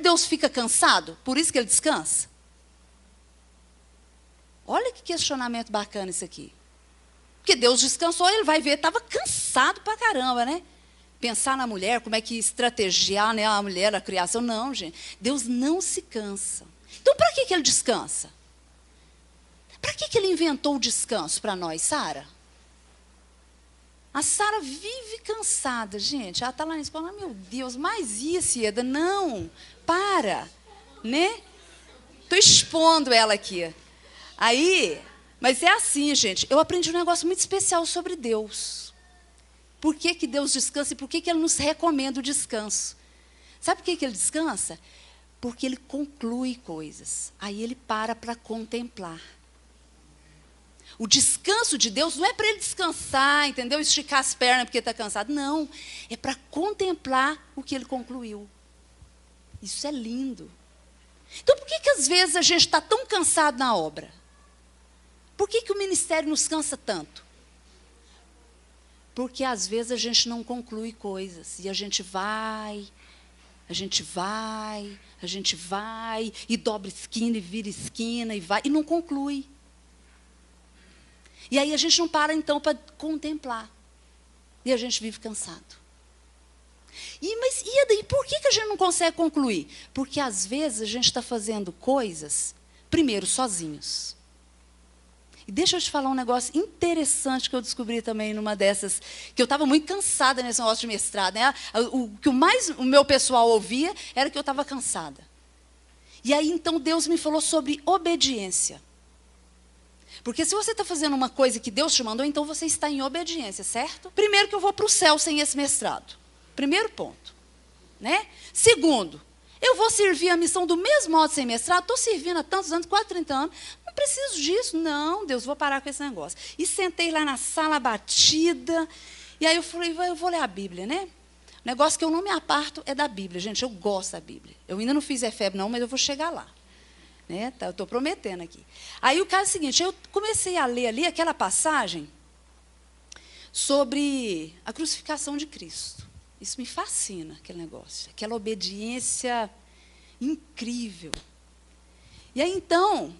Deus fica cansado? Por isso que ele descansa? Olha que questionamento bacana isso aqui. Porque Deus descansou, ele vai ver, estava cansado pra caramba, né? Pensar na mulher, como é que estrategiar, né, a mulher, a criação. Não, gente. Deus não se cansa. Então, para que ele descansa? Para que ele inventou o descanso para nós, Sara? A Sara vive cansada, gente. Ela está lá na escola, meu Deus, mais isso, Ieda. Não, para, né? Estou expondo ela aqui. Aí, mas é assim, gente. Eu aprendi um negócio muito especial sobre Deus. Por que Deus descansa e por que ele nos recomenda o descanso? Sabe por que ele descansa? Porque ele conclui coisas. Aí ele para contemplar. O descanso de Deus não é para ele descansar, entendeu? Esticar as pernas porque está cansado. Não, é para contemplar o que ele concluiu. Isso é lindo. Então, por que às vezes a gente está tão cansado na obra? Por que o ministério nos cansa tanto? Porque às vezes a gente não conclui coisas. E a gente vai, e dobra esquina, e vira esquina, e vai, e não conclui. E aí a gente não para, então, para contemplar. E a gente vive cansado. Mas e daí, por que a gente não consegue concluir? Porque, às vezes, a gente está fazendo coisas, primeiro, sozinhos. E deixa eu te falar um negócio interessante que eu descobri também numa dessas, que eu estava muito cansada nesse negócio de mestrado. Né? O que mais o meu pessoal ouvia era que eu estava cansada. E aí, então, Deus me falou sobre obediência. Porque se você está fazendo uma coisa que Deus te mandou, então você está em obediência, certo? Primeiro que eu vou para o céu sem esse mestrado. Primeiro ponto. Né? Segundo, eu vou servir a missão do mesmo modo sem mestrado. Estou servindo há tantos anos, quase 30 anos. Não preciso disso. Não, Deus, vou parar com esse negócio. E sentei lá na sala batida. E aí eu falei, eu vou ler a Bíblia, né? O negócio que eu não me aparto é da Bíblia. Gente, eu gosto da Bíblia. Eu ainda não fiz Efébio, não, mas eu vou chegar lá. Né? Eu estou prometendo aqui. Aí o caso é o seguinte, eu comecei a ler ali aquela passagem sobre a crucificação de Cristo. Isso me fascina, aquele negócio, aquela obediência incrível. E aí, então,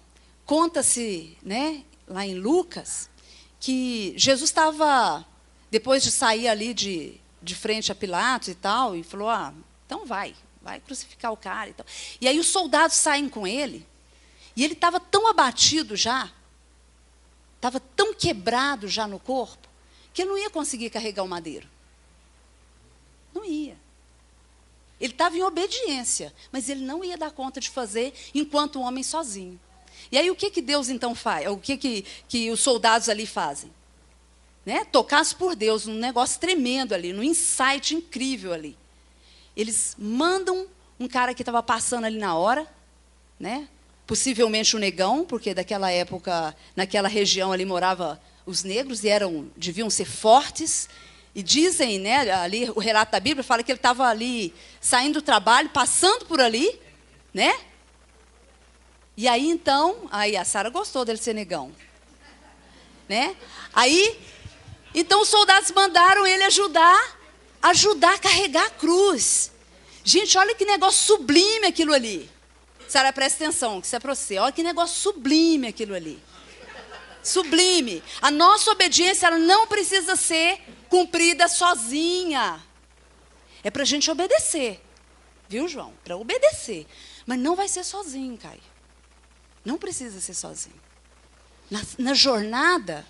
conta-se, né, lá em Lucas, que Jesus estava, depois de sair ali de frente a Pilatos e tal, e falou, então vai crucificar o cara. E tal. E aí os soldados saem com ele, e ele estava tão abatido já, estava tão quebrado já no corpo, que ele não ia conseguir carregar o madeiro. Não ia. Ele estava em obediência, mas ele não ia dar conta de fazer enquanto um homem sozinho. E aí o que Deus então faz? O que os soldados ali fazem? Né? Tocados por Deus, num negócio tremendo ali, num insight incrível ali. Eles mandam um cara que estava passando ali na hora, né? Possivelmente um negão, porque daquela época, naquela região ali morava os negros e deviam ser fortes. E dizem, né, ali o relato da Bíblia fala que ele estava ali saindo do trabalho, passando por ali, né? E aí então, a Sara gostou dele ser negão, né? Aí, então os soldados mandaram ele ajudar a carregar a cruz. Gente, olha que negócio sublime aquilo ali. Sara, presta atenção, que isso é para você. Olha que negócio sublime aquilo ali. Sublime. A nossa obediência, ela não precisa ser cumprida sozinha. É para a gente obedecer. Viu, João? Para obedecer. Mas não vai ser sozinho, Caio. Não precisa ser sozinho. Na jornada,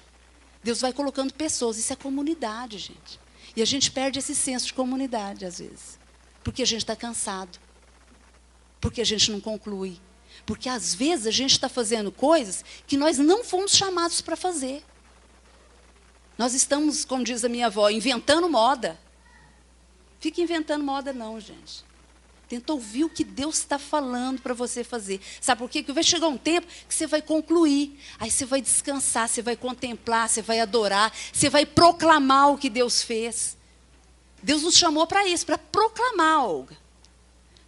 Deus vai colocando pessoas. Isso é comunidade, gente. E a gente perde esse senso de comunidade, às vezes. Porque a gente está cansado. Porque a gente não conclui. Porque, às vezes, a gente está fazendo coisas que nós não fomos chamados para fazer. Nós estamos, como diz a minha avó, inventando moda. Fica inventando moda não, gente. Tenta ouvir o que Deus está falando para você fazer. Sabe por quê? Porque vai chegar um tempo que você vai concluir. Aí você vai descansar, você vai contemplar, você vai adorar, você vai proclamar o que Deus fez. Deus nos chamou para isso, para proclamar, Olga.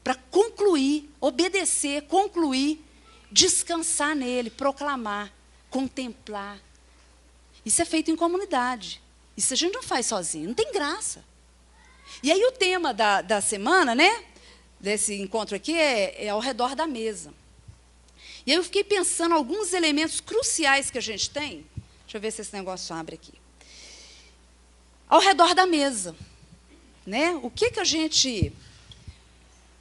Para concluir, obedecer, concluir, descansar nele, proclamar, contemplar. Isso é feito em comunidade. Isso a gente não faz sozinho, não tem graça. E aí o tema da semana, né? desse encontro aqui é ao redor da mesa. E aí eu fiquei pensando alguns elementos cruciais que a gente tem. Deixa eu ver se esse negócio abre aqui. Ao redor da mesa, né? O que a gente...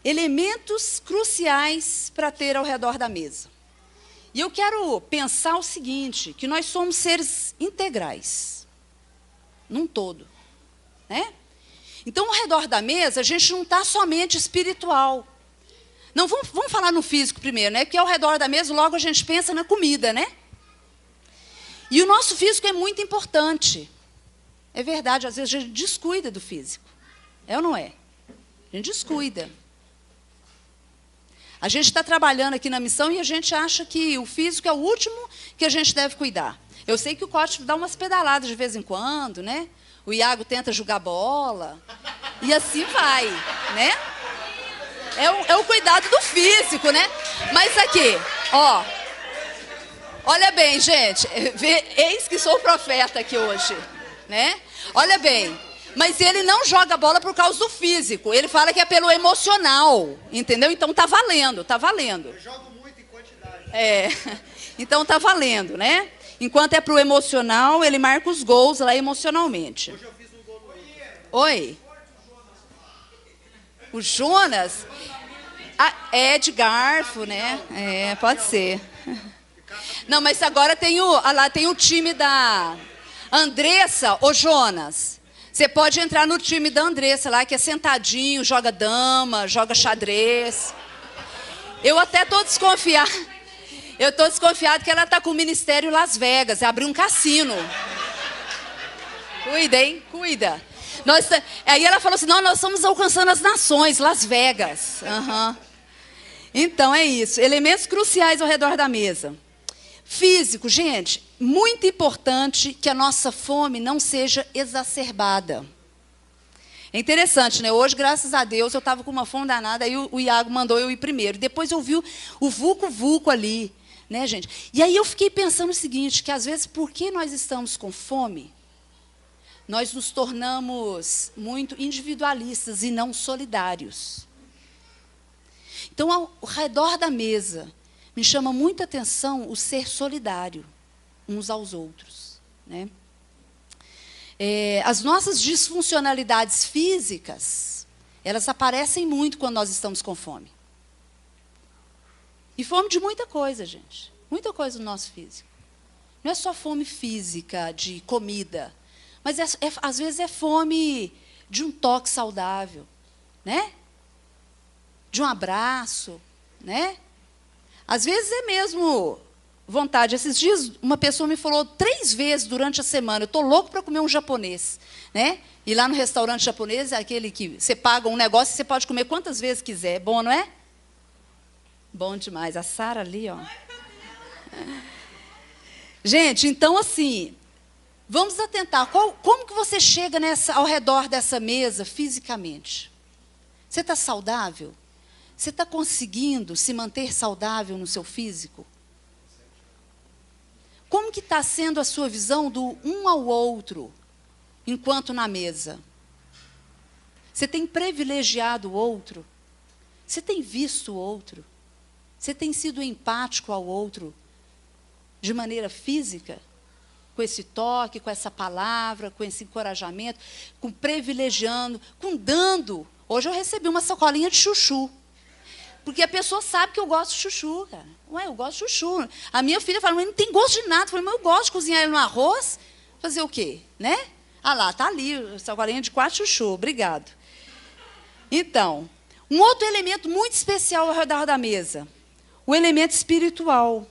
Elementos cruciais para ter ao redor da mesa. E eu quero pensar o seguinte, que nós somos seres integrais, num todo, né? Então, ao redor da mesa, a gente não está somente espiritual. Não, vamos falar no físico primeiro, né? Porque ao redor da mesa, logo a gente pensa na comida, né? E o nosso físico é muito importante. É verdade, às vezes a gente descuida do físico. É ou não é? A gente descuida. A gente está trabalhando aqui na missão e a gente acha que o físico é o último que a gente deve cuidar. Eu sei que o Cote dá umas pedaladas de vez em quando, né? O Iago tenta jogar bola. E assim vai, né? É o cuidado do físico, né? Mas aqui, ó. Olha bem, gente. Eis que sou o profeta aqui hoje, né? Olha bem. Mas ele não joga bola por causa do físico. Ele fala que é pelo emocional, entendeu? Então tá valendo, tá valendo. Eu jogo muito em quantidade. Então tá valendo, né? Enquanto é pro emocional, ele marca os gols lá emocionalmente. Hoje eu fiz um gol no... Oi? O Jonas? É de garfo, né? Pode ser. Não, mas agora lá tem o time da Andressa, ô Jonas. Você pode entrar no time da Andressa lá, que é sentadinho, joga dama, joga xadrez. Eu até estou desconfiada. Eu estou desconfiada que ela está com o Ministério Las Vegas, abriu um cassino. Cuida, hein? Cuida. Aí ela falou assim, nós estamos alcançando as nações, Las Vegas. Uhum. Então, é isso. Elementos cruciais ao redor da mesa. Físico, gente, muito importante que a nossa fome não seja exacerbada. É interessante, né? Hoje, graças a Deus, eu estava com uma fome danada, aí o Iago mandou eu ir primeiro. Depois eu vi o vulco-vulco ali, né, gente? E aí eu fiquei pensando o seguinte, que às vezes, porque nós estamos com fome, nós nos tornamos muito individualistas e não solidários. Então, ao redor da mesa, me chama muita atenção o ser solidário uns aos outros, né? As nossas disfuncionalidades físicas, elas aparecem muito quando nós estamos com fome. E fome de muita coisa, gente. Muita coisa no nosso físico. Não é só fome física, de comida, mas às vezes é fome de um toque saudável, né? De um abraço, né? Às vezes é mesmo vontade. Esses dias, uma pessoa me falou 3 vezes durante a semana, eu estou louco para comer um japonês, né? E lá no restaurante japonês, é aquele que você paga um negócio e você pode comer quantas vezes quiser. É bom, não é? Bom demais. A Sara ali, ó. Gente, então assim, vamos atentar. Como que você chega ao redor dessa mesa fisicamente? Você está saudável? Você está conseguindo se manter saudável no seu físico? Como que está sendo a sua visão do um ao outro, enquanto na mesa? Você tem privilegiado o outro? Você tem visto o outro? Você tem sido empático ao outro de maneira física? Com esse toque, com essa palavra, com esse encorajamento, com privilegiando, com dando. Hoje eu recebi uma sacolinha de chuchu. Porque a pessoa sabe que eu gosto de chuchu, cara. Ué, eu gosto de chuchu. A minha filha fala, mas não tem gosto de nada. Eu falei, mas eu gosto de cozinhar ele no arroz. Fazer o quê? Né? Ah lá, está ali, sacolinha de 4 chuchu. Obrigado. Então, um outro elemento muito especial ao redor da mesa. O elemento espiritual.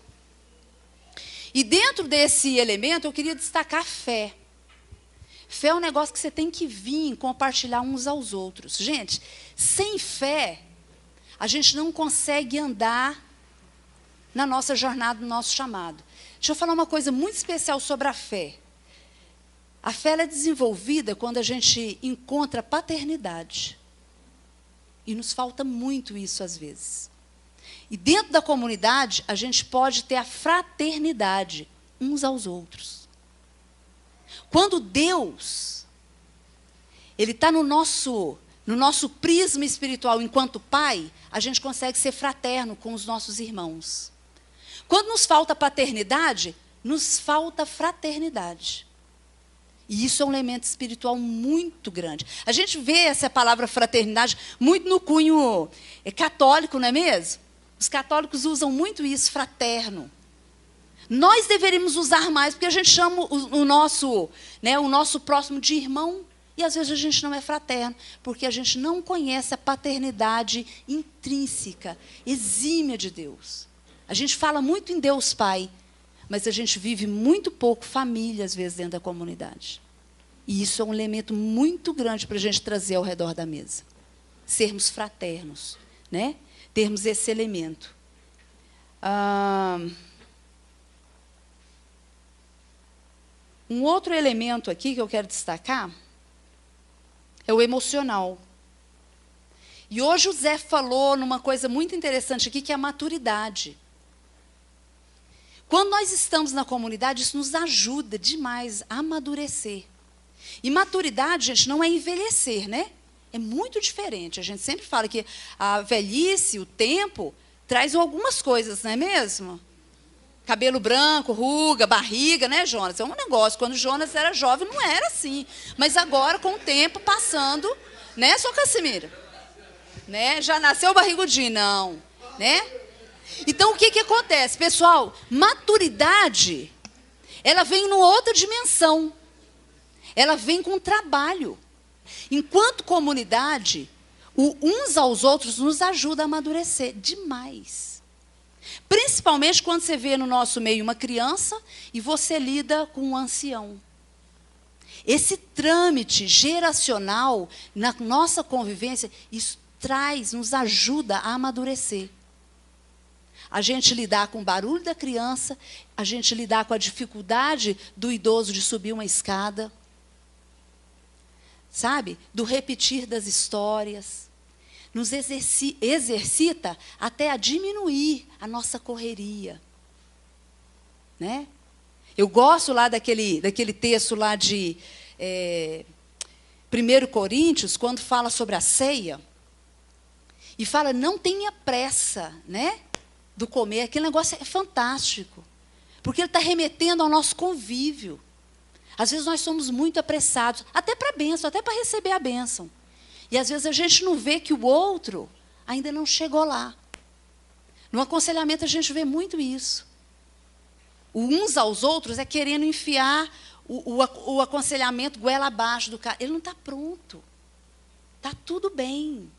E dentro desse elemento, eu queria destacar fé. Fé é um negócio que você tem que vir compartilhar uns aos outros. Gente, sem fé, a gente não consegue andar na nossa jornada, no nosso chamado. Deixa eu falar uma coisa muito especial sobre a fé. A fé ela é desenvolvida quando a gente encontra paternidade. E nos falta muito isso às vezes. E dentro da comunidade, a gente pode ter a fraternidade uns aos outros. Quando Deus, Ele está no nosso no nosso prisma espiritual enquanto pai, a gente consegue ser fraterno com os nossos irmãos. Quando nos falta paternidade, nos falta fraternidade. E isso é um elemento espiritual muito grande. A gente vê essa palavra fraternidade muito no cunho católico, não é mesmo? Os católicos usam muito isso, fraterno. Nós deveríamos usar mais, porque a gente chama o nosso próximo de irmão, e às vezes a gente não é fraterno, porque a gente não conhece a paternidade intrínseca, exímia de Deus. A gente fala muito em Deus Pai, mas a gente vive muito pouco família, às vezes, dentro da comunidade. E isso é um elemento muito grande para a gente trazer ao redor da mesa. Sermos fraternos, né? Termos esse elemento. Um outro elemento aqui que eu quero destacar é o emocional. E hoje o Zé falou numa coisa muito interessante aqui, que é a maturidade. Quando nós estamos na comunidade, isso nos ajuda demais a amadurecer. E maturidade, gente, não é envelhecer, né? É muito diferente. A gente sempre fala que a velhice, o tempo, traz algumas coisas, não é mesmo? Cabelo branco, ruga, barriga, né, Jonas? É um negócio. Quando o Jonas era jovem, não era assim. Mas agora, com o tempo passando, né, só Cassimira? Né? Já nasceu barrigudinho, não. Né? Então, o que acontece? Pessoal, maturidade, ela vem numa outra dimensão. Ela vem com trabalho. Enquanto comunidade, uns aos outros nos ajuda a amadurecer demais. Principalmente quando você vê no nosso meio uma criança e você lida com um ancião. Esse trâmite geracional na nossa convivência, isso nos ajuda a amadurecer. A gente lidar com o barulho da criança, a gente lidar com a dificuldade do idoso de subir uma escada, sabe? Do repetir das histórias. Nos exercita até a diminuir a nossa correria. Né? Eu gosto lá daquele texto lá de 1 Coríntios, quando fala sobre a ceia, e fala, não tenha pressa, né, do comer. Aquele negócio é fantástico, porque ele está remetendo ao nosso convívio. Às vezes nós somos muito apressados, até para a bênção, até para receber a bênção. E às vezes a gente não vê que o outro ainda não chegou lá. No aconselhamento a gente vê muito isso. O uns aos outros é querendo enfiar o aconselhamento goela abaixo do cara. Ele não está pronto. Está tudo bem.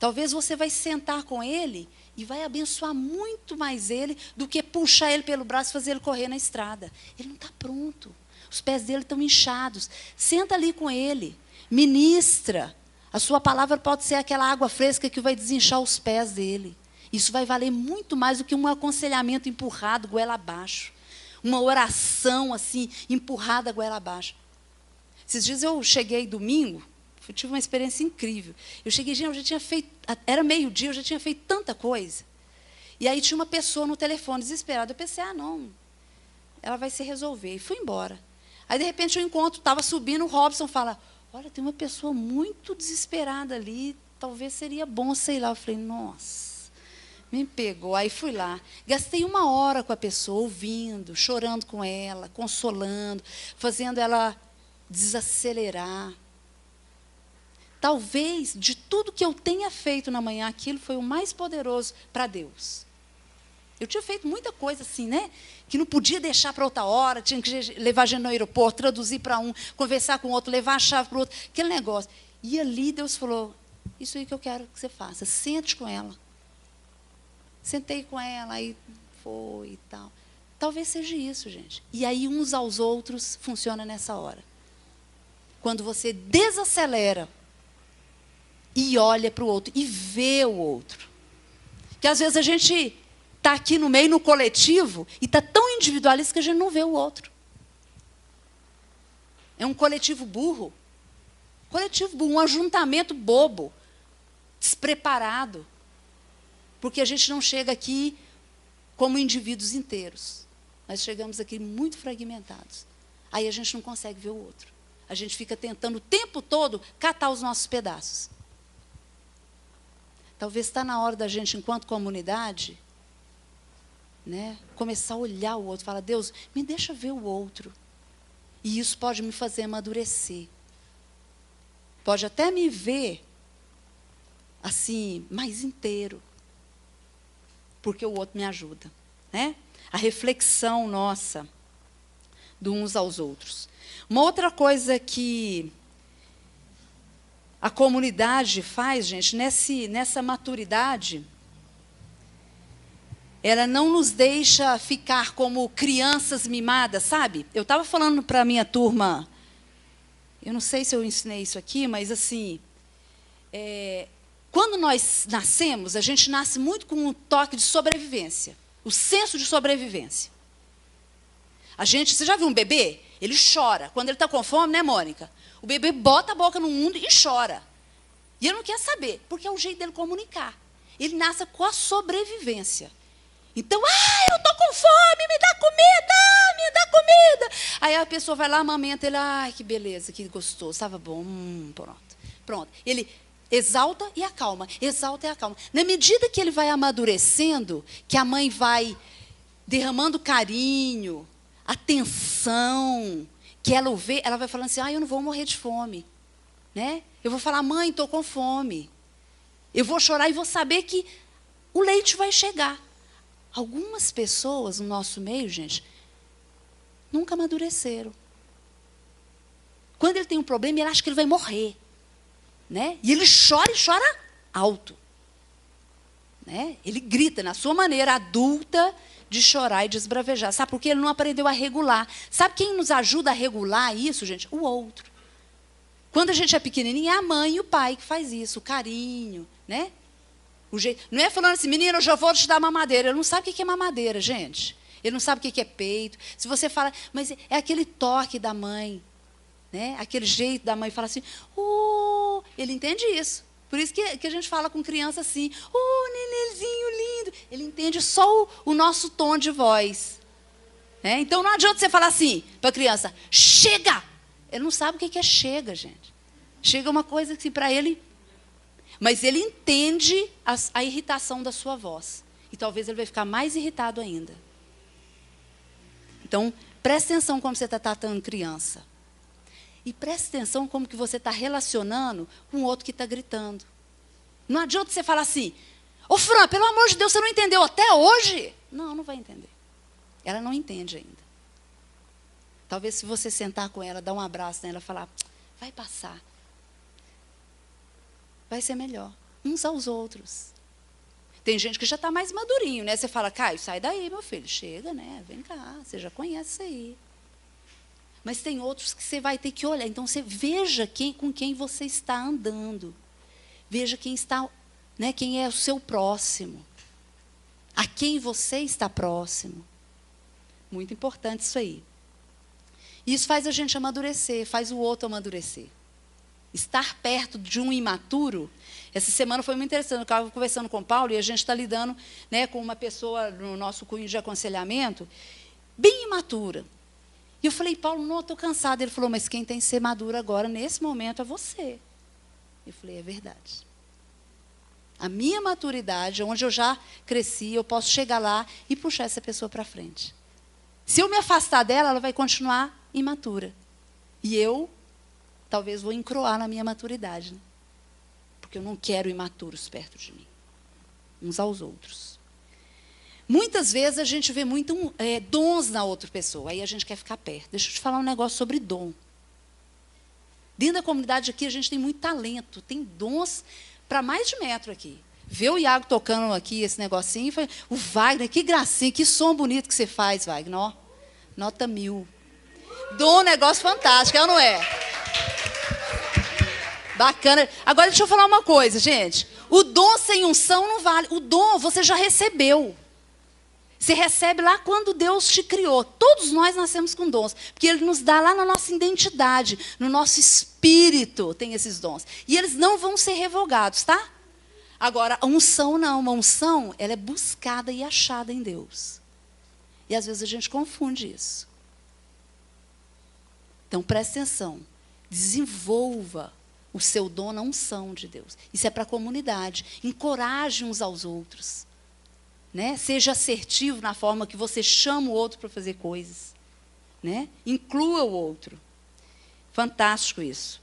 Talvez você vai sentar com ele e vai abençoar muito mais ele do que puxar ele pelo braço e fazer ele correr na estrada. Ele não está pronto. Os pés dele estão inchados. Senta ali com ele. Ministra. A sua palavra pode ser aquela água fresca que vai desinchar os pés dele. Isso vai valer muito mais do que um aconselhamento empurrado goela abaixo. Uma oração assim, empurrada goela abaixo. Esses dias eu cheguei domingo, eu tive uma experiência incrível. Eu cheguei, gente, eu já tinha feito, era meio-dia, eu já tinha feito tanta coisa. E aí tinha uma pessoa no telefone, desesperada. Eu pensei, não, ela vai se resolver. E fui embora. Aí, de repente, eu encontro, estava subindo, o Robson fala, olha, tem uma pessoa muito desesperada ali, talvez seria bom, sei lá. Eu falei, nossa, me pegou. Aí fui lá, gastei 1 hora com a pessoa, ouvindo, chorando com ela, consolando, fazendo ela desacelerar. Talvez, de tudo que eu tenha feito na manhã, aquilo foi o mais poderoso para Deus. Eu tinha feito muita coisa assim, né? Que não podia deixar para outra hora, tinha que levar a gente no aeroporto, traduzir para um, conversar com o outro, levar a chave para o outro, aquele negócio. E ali Deus falou, isso aí que eu quero que você faça, sente com ela. Sentei com ela, aí foi e tal. Talvez seja isso, gente. E aí uns aos outros funciona nessa hora. Quando você desacelera e olha para o outro e vê o outro. Que às vezes a gente está aqui no meio, no coletivo, e está tão individualista que a gente não vê o outro. É um coletivo burro. Coletivo burro, um ajuntamento bobo, despreparado. Porque a gente não chega aqui como indivíduos inteiros. Nós chegamos aqui muito fragmentados. Aí a gente não consegue ver o outro. a gente fica tentando o tempo todo catar os nossos pedaços. Talvez está na hora da gente, enquanto comunidade, né, começar a olhar o outro, falar, Deus, me deixa ver o outro. E isso pode me fazer amadurecer. Pode até me ver, assim, mais inteiro. Porque o outro me ajuda. Né? A reflexão nossa, de uns aos outros. Uma outra coisa que a comunidade faz, gente, nessa maturidade, ela não nos deixa ficar como crianças mimadas, sabe? Eu estava falando para a minha turma, eu não sei se eu ensinei isso aqui, mas assim, quando nós nascemos, a gente nasce muito com um toque de sobrevivência, o senso de sobrevivência. Você já viu um bebê? Ele chora. Quando ele está com fome, né, Mônica? O bebê bota a boca no mundo e chora. E ele não quer saber, porque é o jeito dele comunicar. Ele nasce com a sobrevivência. Então, eu estou com fome, me dá comida, me dá comida. Aí a pessoa vai lá, amamenta ele, que beleza, que gostoso, estava bom, pronto. Ele exalta e acalma, exalta e acalma. Na medida que ele vai amadurecendo, que a mãe vai derramando carinho, atenção, que ela o vê, ela vai falando assim, eu não vou morrer de fome. Né? Eu vou falar, mãe, estou com fome. Eu vou chorar e vou saber que o leite vai chegar. Algumas pessoas no nosso meio, gente, nunca amadureceram. Quando ele tem um problema, ele acha que ele vai morrer. Né? E ele chora e chora alto. Né? Ele grita na sua maneira adulta de chorar e de esbravejar. Sabe por quê? Ele não aprendeu a regular. Sabe quem nos ajuda a regular isso, gente? O outro. Quando a gente é pequenininho, é a mãe e o pai que faz isso, o carinho, né? O jeito, não é falando assim, menino, eu já vou te dar mamadeira. Ele não sabe o que é mamadeira, gente. Ele não sabe o que é peito. Se você fala, mas é aquele toque da mãe, né? Aquele jeito da mãe fala assim, ele entende isso. Por isso que a gente fala com criança assim, nenenzinho lindo. Ele entende só o nosso tom de voz. Né? Então não adianta você falar assim para a criança, chega! Ele não sabe o que é chega, gente. Chega é uma coisa que para ele... Mas ele entende a irritação da sua voz. E talvez ele vai ficar mais irritado ainda. Então, preste atenção como você está tratando criança. E preste atenção como que você está relacionando com o outro que está gritando. Não adianta você falar assim, Fran, pelo amor de Deus, você não entendeu até hoje? Não vai entender. Ela não entende ainda. Talvez se você sentar com ela, dar um abraço nela, falar, vai passar. Vai ser melhor. Uns aos outros. Tem gente que já está mais madurinho, né? Você fala, Caio, sai daí, meu filho. Chega, né? Vem cá, você já conhece isso aí. Mas tem outros que você vai ter que olhar. Então, você veja com quem você está andando. Veja quem está, né, quem é o seu próximo. A quem você está próximo. Muito importante isso aí. Isso faz a gente amadurecer, faz o outro amadurecer. Estar perto de um imaturo. Essa semana foi muito interessante. Eu estava conversando com o Paulo e a gente está lidando, né, com uma pessoa no nosso cunho de aconselhamento, bem imatura. E eu falei, Paulo, não, estou cansada. Ele falou, mas quem tem que ser maduro agora, nesse momento, é você. Eu falei, é verdade. A minha maturidade, onde eu já cresci, eu posso chegar lá e puxar essa pessoa para frente. Se eu me afastar dela, ela vai continuar imatura. E eu, talvez, vou encroar na minha maturidade. Né? Porque eu não quero imaturos perto de mim. Uns aos outros. Muitas vezes a gente vê muito dons na outra pessoa. Aí a gente quer ficar perto. Deixa eu te falar um negócio sobre dom. Dentro da comunidade aqui, a gente tem muito talento. Tem dons para mais de metro aqui. Ver o Iago tocando aqui esse negocinho. O Wagner, que gracinha, que som bonito que você faz, Wagner. Ó, nota 1000. Dom, negócio fantástico, é ou não é? Bacana. Agora, deixa eu falar uma coisa, gente. O dom sem unção não vale. O dom você já recebeu. Você recebe lá quando Deus te criou. Todos nós nascemos com dons. Porque Ele nos dá lá na nossa identidade, no nosso espírito, tem esses dons. E eles não vão ser revogados, tá? Agora, a unção não. Uma unção, ela é buscada e achada em Deus. E às vezes a gente confunde isso. Então, preste atenção. Desenvolva o seu dom na unção de Deus. Isso é para a comunidade. Encoraje uns aos outros. Né? Seja assertivo na forma que você chama o outro para fazer coisas. Né? Inclua o outro. Fantástico isso.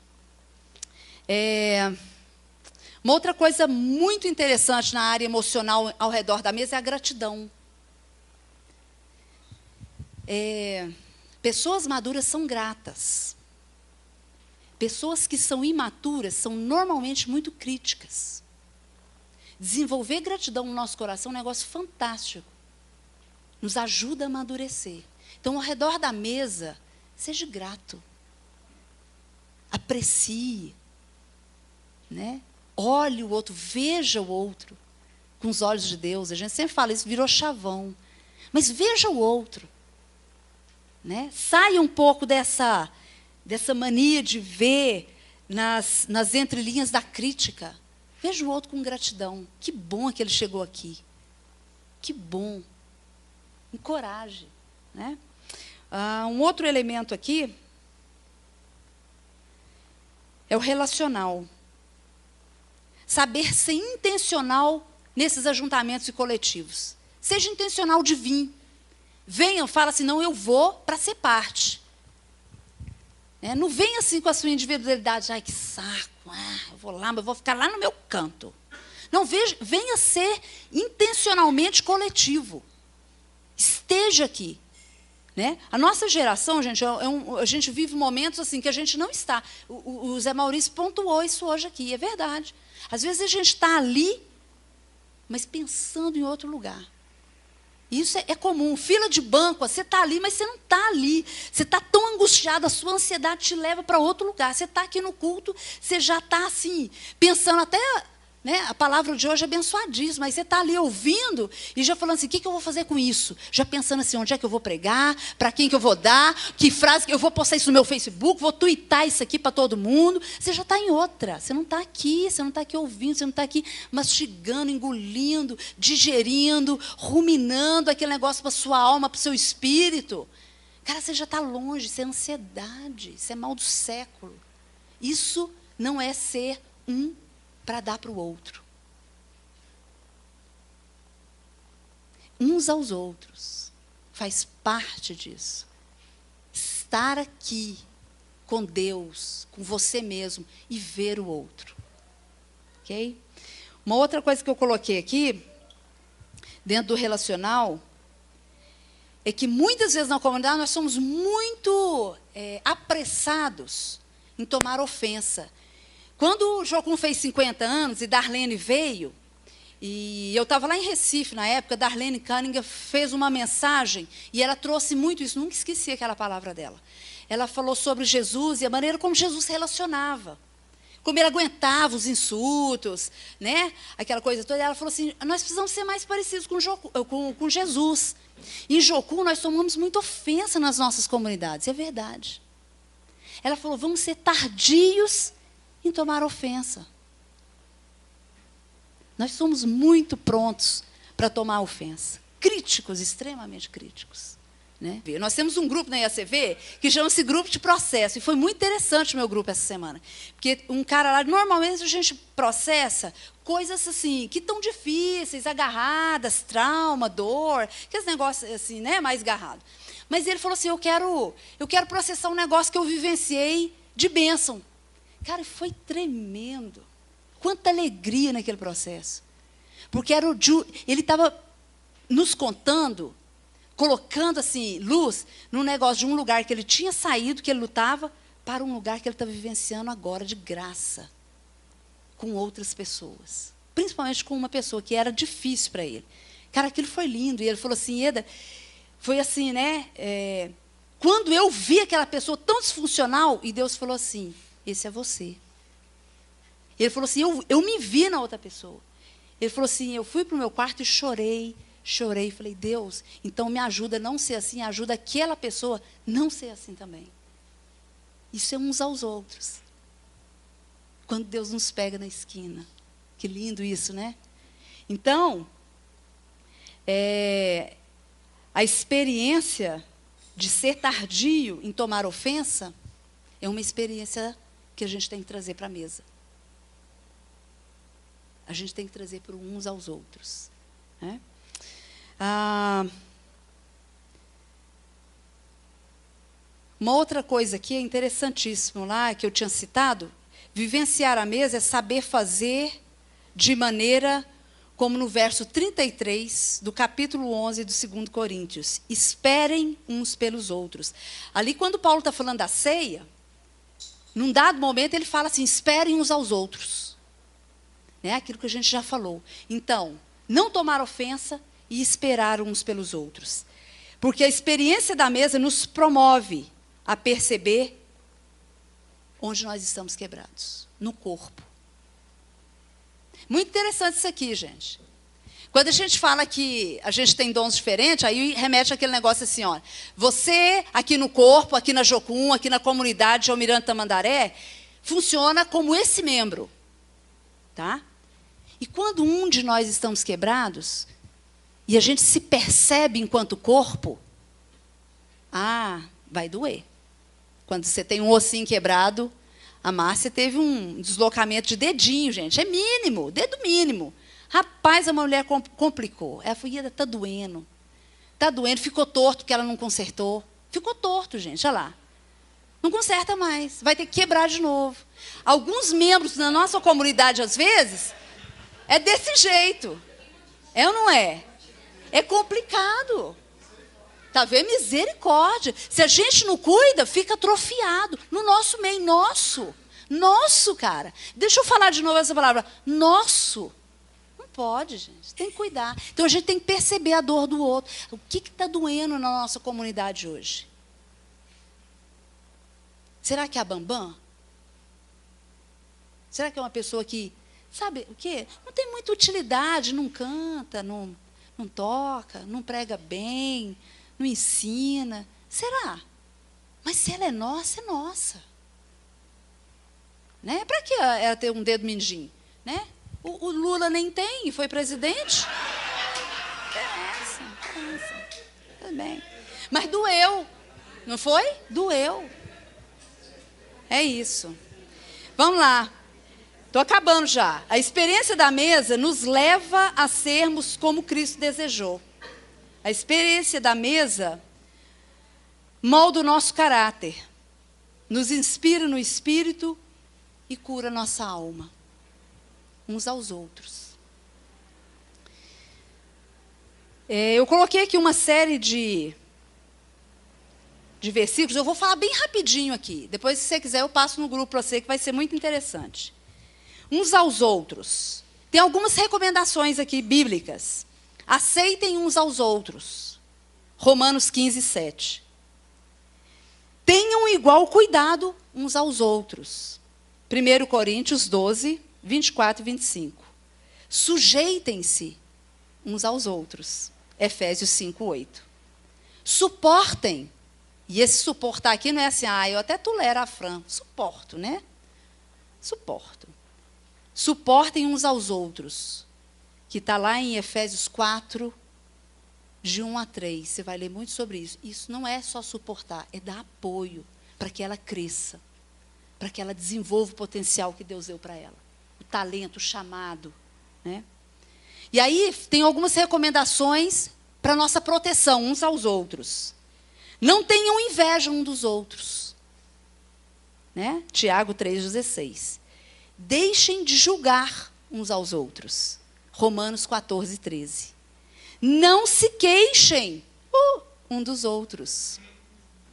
Uma outra coisa muito interessante na área emocional ao redor da mesa é a gratidão. Pessoas maduras são gratas. Pessoas que são imaturas são normalmente muito críticas. Desenvolver gratidão no nosso coração é um negócio fantástico. Nos ajuda a amadurecer. Então, ao redor da mesa, seja grato. Aprecie. Né? Olhe o outro, veja o outro com os olhos de Deus. A gente sempre fala isso, virou chavão. Mas veja o outro. Né? Saia um pouco dessa mania de ver nas entrelinhas da crítica. Veja o outro com gratidão. Que bom que ele chegou aqui. Que bom. Encoraje. Né? Um outro elemento aqui é o relacional. Saber ser intencional nesses ajuntamentos e coletivos. Seja intencional de vir. Venha, fala assim, não, eu vou para ser parte. Não venha assim com a sua individualidade. Ai, que saco. Eu vou lá, mas eu vou ficar lá no meu canto. Não, venha ser intencionalmente coletivo. Esteja aqui. Né? A nossa geração, gente, a gente vive momentos assim que a gente não está. O Zé Maurício pontuou isso hoje aqui, é verdade. Às vezes a gente está ali, mas pensando em outro lugar. Isso é comum. Fila de banco, você está ali, mas você não está ali. Você está tão angustiado, a sua ansiedade te leva para outro lugar. Você está aqui no culto, você já está assim, pensando até... Né? A palavra de hoje é abençoadíssima, mas você está ali ouvindo e já falando assim, o que eu vou fazer com isso? Já pensando assim, onde é que eu vou pregar, para quem que eu vou dar, que frase que eu vou postar isso no meu Facebook, vou twittar isso aqui para todo mundo. Você já está em outra, você não está aqui ouvindo, você não está aqui mastigando, engolindo, digerindo, ruminando aquele negócio para a sua alma, para o seu espírito. Cara, você já está longe, isso é ansiedade, isso é mal do século. Isso não é ser para dar para o outro. Uns aos outros. Faz parte disso. Estar aqui com Deus, com você mesmo, e ver o outro. Ok? Uma outra coisa que eu coloquei aqui, dentro do relacional, é que muitas vezes na comunidade nós somos muito apressados em tomar ofensa. Quando o Jocum fez 50 anos e Darlene veio, e eu estava lá em Recife na época, Darlene Cunningham fez uma mensagem e ela trouxe muito isso, nunca esqueci aquela palavra dela. Ela falou sobre Jesus e a maneira como Jesus se relacionava, como ele aguentava os insultos, né? Aquela coisa toda. Ela falou assim, nós precisamos ser mais parecidos com Jesus. Em Jocum nós tomamos muita ofensa nas nossas comunidades, é verdade. Ela falou, vamos ser tardios em tomar ofensa. Nós somos muito prontos para tomar ofensa. Críticos, extremamente críticos. Né? Nós temos um grupo na IACV que chama-se Grupo de Processo. E foi muito interessante o meu grupo essa semana. Porque um cara lá, normalmente a gente processa coisas assim, que estão difíceis, agarradas, trauma, dor, aqueles negócios assim, né, mais agarrados. Mas ele falou assim, eu quero processar um negócio que eu vivenciei de bênção. Cara, foi tremendo. Quanta alegria naquele processo. Porque ele estava nos contando, colocando assim, luz num negócio de um lugar que ele tinha saído, que ele lutava, para um lugar que ele está vivenciando agora de graça, com outras pessoas. Principalmente com uma pessoa que era difícil para ele. Cara, aquilo foi lindo. E ele falou assim, Eda, foi assim, né? Quando eu vi aquela pessoa tão disfuncional, e Deus falou assim, esse é você. Ele falou assim, eu me vi na outra pessoa. Ele falou assim, eu fui para o meu quarto e chorei. Falei, Deus, então me ajuda a não ser assim, ajuda aquela pessoa a não ser assim também. Isso é uns aos outros. Quando Deus nos pega na esquina. Que lindo isso, né? Então, a experiência de ser tardio em tomar ofensa É uma experiência que a gente tem que trazer para a mesa. A gente tem que trazer para uns aos outros. Né? Uma outra coisa aqui é interessantíssimo lá, que eu tinha citado, vivenciar a mesa é saber fazer de maneira, como no verso 33 do capítulo 11 do 2 Coríntios, esperem uns pelos outros. Ali, quando Paulo está falando da ceia, num dado momento ele fala assim, esperem uns aos outros. É aquilo que a gente já falou. Então, não tomar ofensa e esperar uns pelos outros. Porque a experiência da mesa nos promove a perceber onde nós estamos quebrados, no corpo. Muito interessante isso aqui, gente. Quando a gente fala que a gente tem dons diferentes, aí remete àquele negócio assim, ó. Você, aqui no corpo, aqui na Jocum, aqui na comunidade de Almirante Tamandaré, funciona como esse membro. Tá? E quando um de nós estamos quebrados, e a gente se percebe enquanto corpo, vai doer. Quando você tem um ossinho quebrado, a Márcia teve um deslocamento de dedinho, gente. É mínimo, dedo mínimo. Rapaz, a mulher complicou. Ela falou, está doendo. Está doendo, ficou torto porque ela não consertou. Ficou torto, gente, olha lá. Não conserta mais, vai ter que quebrar de novo. Alguns membros da nossa comunidade, às vezes, é desse jeito. É ou não é? É complicado. Está vendo? Misericórdia. Se a gente não cuida, fica atrofiado. No nosso meio, nosso. Nosso, cara. Deixa eu falar de novo essa palavra. Nosso. Não pode, gente. Tem que cuidar. Então, a gente tem que perceber a dor do outro. O que está doendo na nossa comunidade hoje? Será que é a Bambam? Será que é uma pessoa que, sabe o quê? Não tem muita utilidade, não canta, não toca, não prega bem, não ensina. Será? Mas se ela é nossa, é nossa. Né? Para que ela ter um dedo mindinho? Né? O Lula nem tem e foi presidente. Tudo bem. Mas doeu, não foi? Doeu. É isso. Vamos lá. Estou acabando já. A experiência da mesa nos leva a sermos como Cristo desejou. A experiência da mesa molda o nosso caráter, nos inspira no espírito e cura nossa alma, uns aos outros. Eu coloquei aqui uma série de versículos, eu vou falar bem rapidinho aqui. Depois, se você quiser, eu passo no grupo para você, que vai ser muito interessante. Uns aos outros. Tem algumas recomendações aqui bíblicas. Aceitem uns aos outros. Romanos 15, 7. Tenham igual cuidado uns aos outros. 1 Coríntios 12, 24 e 25. Sujeitem-se uns aos outros. Efésios 5, 8. Suportem. E esse suportar aqui não é assim, eu até tolero a Fran. Suporto, né? Suporto. Suportem uns aos outros. Que está lá em Efésios 4, de 1 a 3. Você vai ler muito sobre isso. Isso não é só suportar, é dar apoio para que ela cresça. Para que ela desenvolva o potencial que Deus deu para ela. O talento, o chamado. Né? E aí, tem algumas recomendações para a nossa proteção uns aos outros. Não tenham inveja um dos outros. Né? Tiago 3,16. Deixem de julgar uns aos outros. Romanos 14, 13. Não se queixem um dos outros.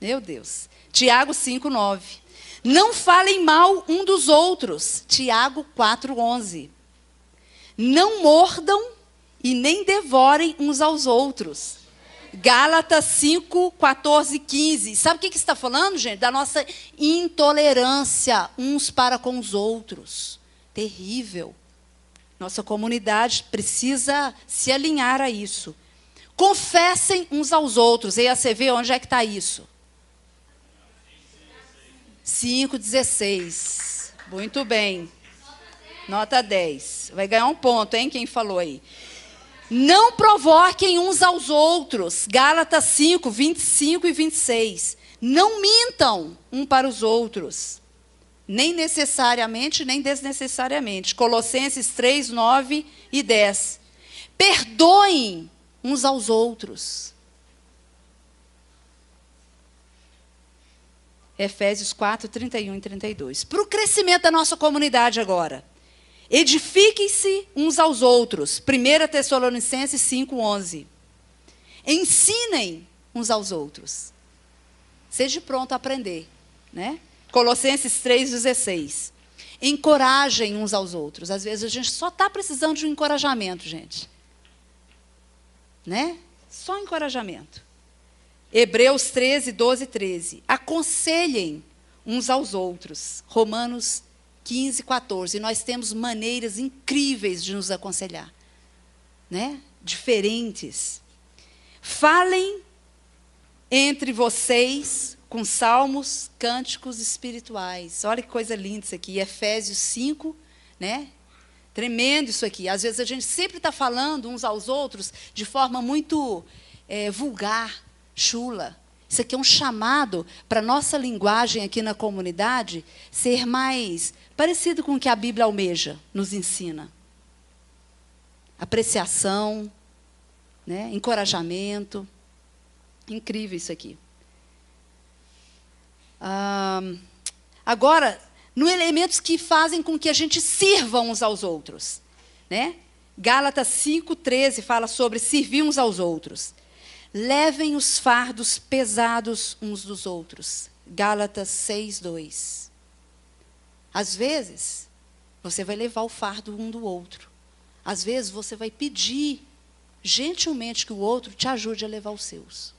Meu Deus. Tiago 5, 9. Não falem mal um dos outros. Tiago 4, 11. Não mordam e nem devorem uns aos outros. Gálatas 5, 14 e 15. Sabe o que está falando, gente? Da nossa intolerância uns para com os outros. Terrível. Nossa comunidade precisa se alinhar a isso. Confessem uns aos outros. E aí você vê onde é que está isso? 5,16. Muito bem. Nota 10. Vai ganhar um ponto, hein? Quem falou aí? Não provoquem uns aos outros. Gálatas 5, 25 e 26. Não mintam um para os outros, nem necessariamente, nem desnecessariamente. Colossenses 3, 9 e 10. Perdoem uns aos outros. Efésios 4, 31 e 32. Para o crescimento da nossa comunidade agora. Edifiquem-se uns aos outros. 1 Tessalonicenses 5, 11. Ensinem uns aos outros. Seja pronto a aprender, né? Colossenses 3, 16. Encorajem uns aos outros. Às vezes a gente só está precisando de um encorajamento, gente. Né? Só encorajamento. Hebreus 13, 12 e 13. Aconselhem uns aos outros. Romanos 15, 14. Nós temos maneiras incríveis de nos aconselhar. Né? Diferentes. Falem entre vocês com salmos, cânticos espirituais. Olha que coisa linda isso aqui. Efésios 5, né? Tremendo isso aqui. Às vezes a gente sempre está falando uns aos outros de forma muito vulgar, chula. Isso aqui é um chamado para a nossa linguagem aqui na comunidade ser mais parecido com o que a Bíblia almeja, nos ensina. Apreciação, né? Encorajamento. Incrível isso aqui. Agora, no elementos que fazem com que a gente sirva uns aos outros. Né? Gálatas 5:13 fala sobre servir uns aos outros. Levem os fardos pesados uns dos outros. Gálatas 6:2. Às vezes, você vai levar o fardo um do outro. Às vezes, você vai pedir gentilmente que o outro te ajude a levar os seus.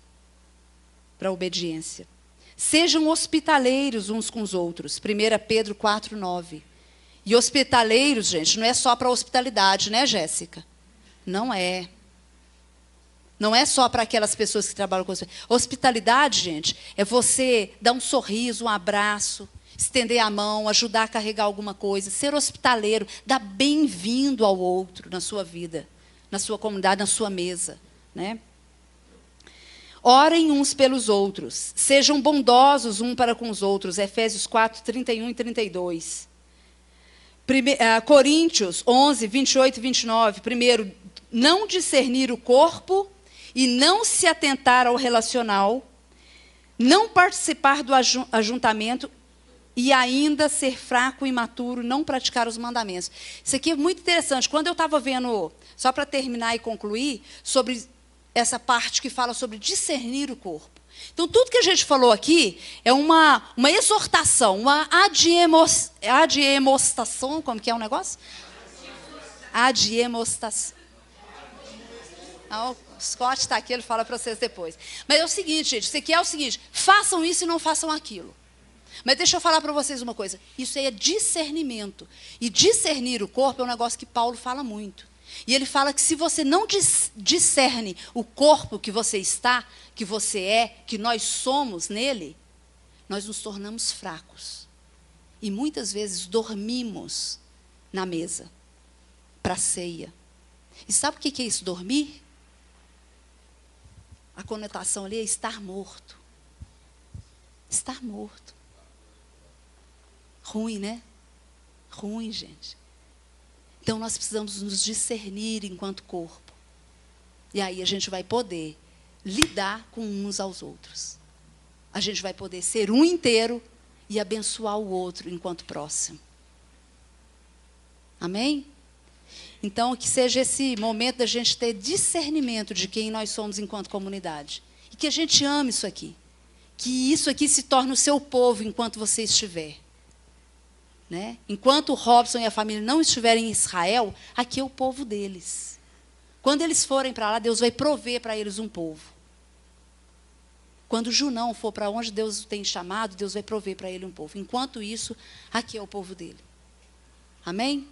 Para a obediência. Sejam hospitaleiros uns com os outros. 1 Pedro 4, 9. E hospitaleiros, gente, não é só para hospitalidade, né, Jéssica? Não é. Não é só para aquelas pessoas que trabalham com hospitalidade. Hospitalidade, gente, é você dar um sorriso, um abraço, estender a mão, ajudar a carregar alguma coisa. Ser hospitaleiro, dar bem-vindo ao outro na sua vida, na sua comunidade, na sua mesa, né? Orem uns pelos outros. Sejam bondosos um para com os outros. Efésios 4, 31 e 32. Coríntios 11, 28 e 29. Primeiro, não discernir o corpo e não se atentar ao relacional. Não participar do ajuntamento e ainda ser fraco e imaturo, não praticar os mandamentos. Isso aqui é muito interessante. Quando eu estava vendo, só para terminar e concluir, sobre essa parte que fala sobre discernir o corpo. Então, tudo que a gente falou aqui é uma exortação, uma adiemostação, como que é o negócio? Adiemostação. O Scott está aqui, ele fala para vocês depois. Mas é o seguinte, gente, isso aqui é o seguinte, façam isso e não façam aquilo. Mas deixa eu falar para vocês uma coisa, isso aí é discernimento. E discernir o corpo é um negócio que Paulo fala muito. E ele fala que se você não discerne o corpo que você está, que você é, que nós somos nele, nós nos tornamos fracos. E muitas vezes dormimos na mesa, para a ceia. E sabe o que é isso, dormir? A conotação ali é estar morto. Estar morto. Ruim, né? Ruim, gente. Então, nós precisamos nos discernir enquanto corpo. E aí a gente vai poder lidar com uns aos outros. A gente vai poder ser um inteiro e abençoar o outro enquanto próximo. Amém? Então, que seja esse momento da gente ter discernimento de quem nós somos enquanto comunidade. E que a gente ame isso aqui. Que isso aqui se torne o seu povo enquanto você estiver. Né? Enquanto o Robson e a família não estiverem em Israel, aqui é o povo deles. Quando eles forem para lá, Deus vai prover para eles um povo. Quando o Junão for para onde Deus o tem chamado, Deus vai prover para ele um povo. Enquanto isso, aqui é o povo dele. Amém?